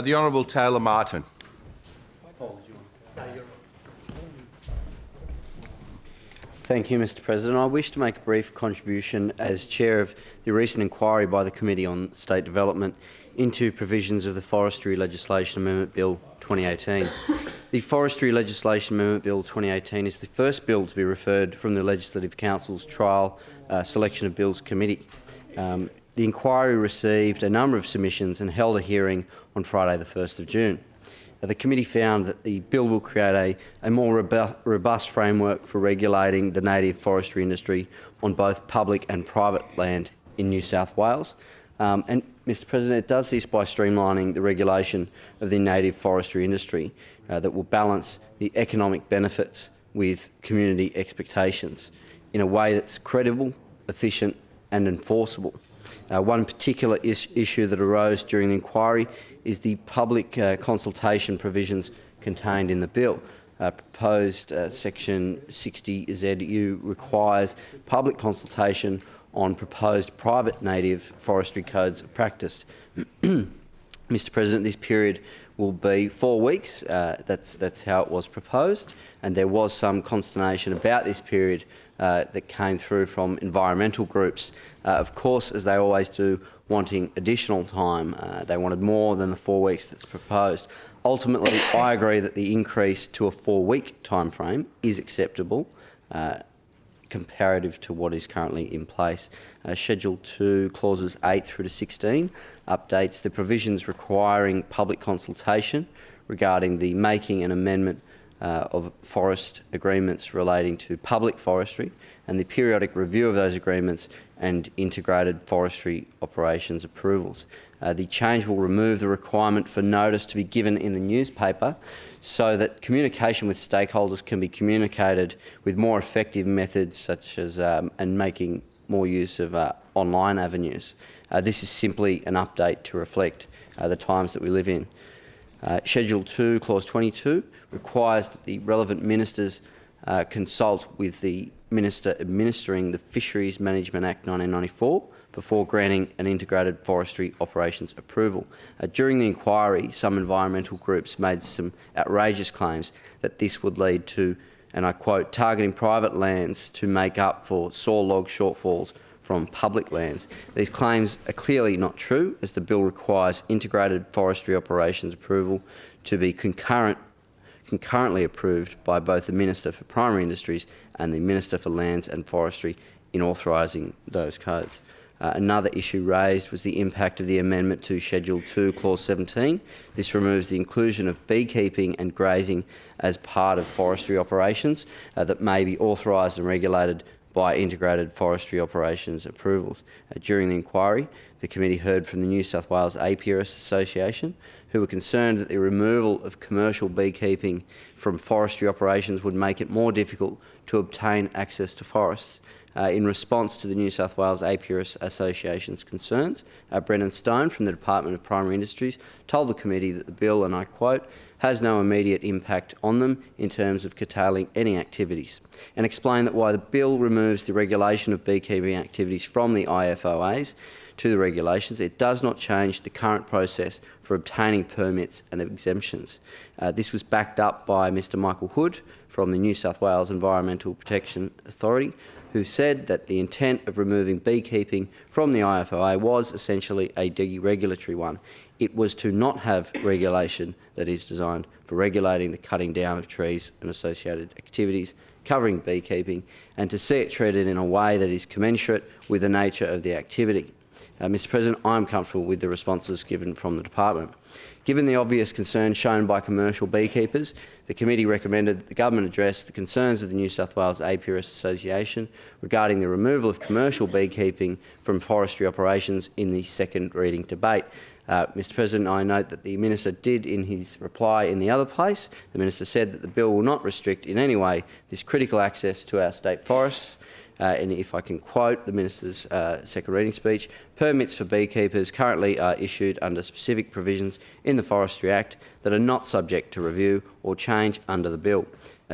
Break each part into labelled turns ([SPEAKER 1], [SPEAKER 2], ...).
[SPEAKER 1] The Honourable Taylor Martin.
[SPEAKER 2] Thank you, Mr President. I wish to make a brief contribution as Chair of the recent inquiry by the Committee on State Development into provisions of the Forestry Legislation Amendment Bill 2018. The Forestry Legislation Amendment Bill 2018 is the first bill to be referred from the Legislative Council's Trial Selection of Bills Committee. The inquiry received a number of submissions and held a hearing on Friday the 1st of June. The committee found that the bill will create a more robust framework for regulating the native forestry industry on both public and private land in New South Wales. And, Mr President, it does this by streamlining the regulation of the native forestry industry that will balance the economic benefits with community expectations in a way that's credible, efficient and enforceable. One particular issue that arose during the inquiry is the public consultation provisions contained in the bill. Proposed Section 60ZU requires public consultation on proposed private native forestry codes of practice. Mr President, this period will be 4 weeks. That's how it was proposed, and there was some consternation about this period that came through from environmental groups, of course, as they always do, wanting additional time. They wanted more than the 4 weeks that's proposed. Ultimately, I agree that the increase to a 4-week timeframe is acceptable, comparative to what is currently in place. Schedule 2, clauses 8 through to 16, updates the provisions requiring public consultation regarding the making and amendment of forest agreements relating to public forestry and the periodic review of those agreements and integrated forestry operations approvals. The change will remove the requirement for notice to be given in the newspaper so that communication with stakeholders can be communicated with more effective methods such as and making more use of online avenues. This is simply an update to reflect the times that we live in. Schedule 2, Clause 22, requires that the relevant ministers consult with the Minister administering the Fisheries Management Act 1994 before granting an integrated forestry operations approval. During the inquiry, some environmental groups made some outrageous claims that this would lead to, and I quote, targeting private lands to make up for saw log shortfalls from public lands. These claims are clearly not true, as the bill requires integrated forestry operations approval to be concurrently approved by both the Minister for Primary Industries and the Minister for Lands and Forestry in authorising those codes. Another issue raised was the impact of the amendment to Schedule 2, Clause 17. This removes the inclusion of beekeeping and grazing as part of forestry operations that may be authorised and regulated by integrated forestry operations approvals. During the inquiry, the committee heard from the New South Wales Apiarists Association, who were concerned that the removal of commercial beekeeping from forestry operations would make it more difficult to obtain access to forests. In response to the New South Wales Apiarists Association's concerns, Brennan Stone from the Department of Primary Industries told the committee that the bill, and I quote, has no immediate impact on them in terms of curtailing any activities, and explained that while the bill removes the regulation of beekeeping activities from the IFOAs to the regulations, it does not change the current process for obtaining permits and exemptions. This was backed up by Mr Michael Hood from the New South Wales Environmental Protection Authority, who said that the intent of removing beekeeping from the IFOA was essentially a deregulatory one. It was to not have regulation that is designed for regulating the cutting down of trees and associated activities covering beekeeping, and to see it treated in a way that is commensurate with the nature of the activity. Mr President, I am comfortable with the responses given from the department. Given the obvious concerns shown by commercial beekeepers, the committee recommended that the government address the concerns of the New South Wales Apiarists Association regarding the removal of commercial beekeeping from forestry operations in the second reading debate. Mr President, I note that the Minister did, in his reply in the other place, the Minister said that the bill will not restrict in any way this critical access to our state forests. and if I can quote the Minister's second reading speech, permits for beekeepers currently are issued under specific provisions in the Forestry Act that are not subject to review or change under the bill.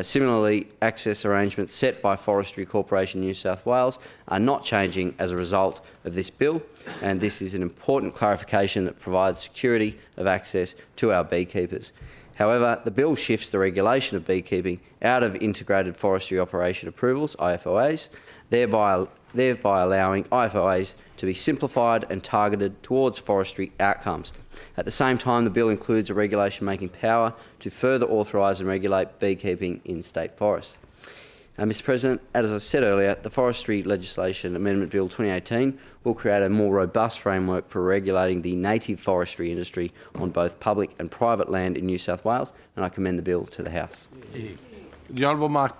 [SPEAKER 2] Similarly, access arrangements set by Forestry Corporation New South Wales are not changing as a result of this bill, and this is an important clarification that provides security of access to our beekeepers. However, the bill shifts the regulation of beekeeping out of integrated forestry operation approvals, IFOAs, thereby allowing IFOAs to be simplified and targeted towards forestry outcomes. At the same time, the bill includes a regulation-making power to further authorise and regulate beekeeping in state forests. Mr President, as I said earlier, the Forestry Legislation Amendment Bill 2018 will create a more robust framework for regulating the native forestry industry on both public and private land in New South Wales, and I commend the bill to the House.
[SPEAKER 1] The Honourable Mark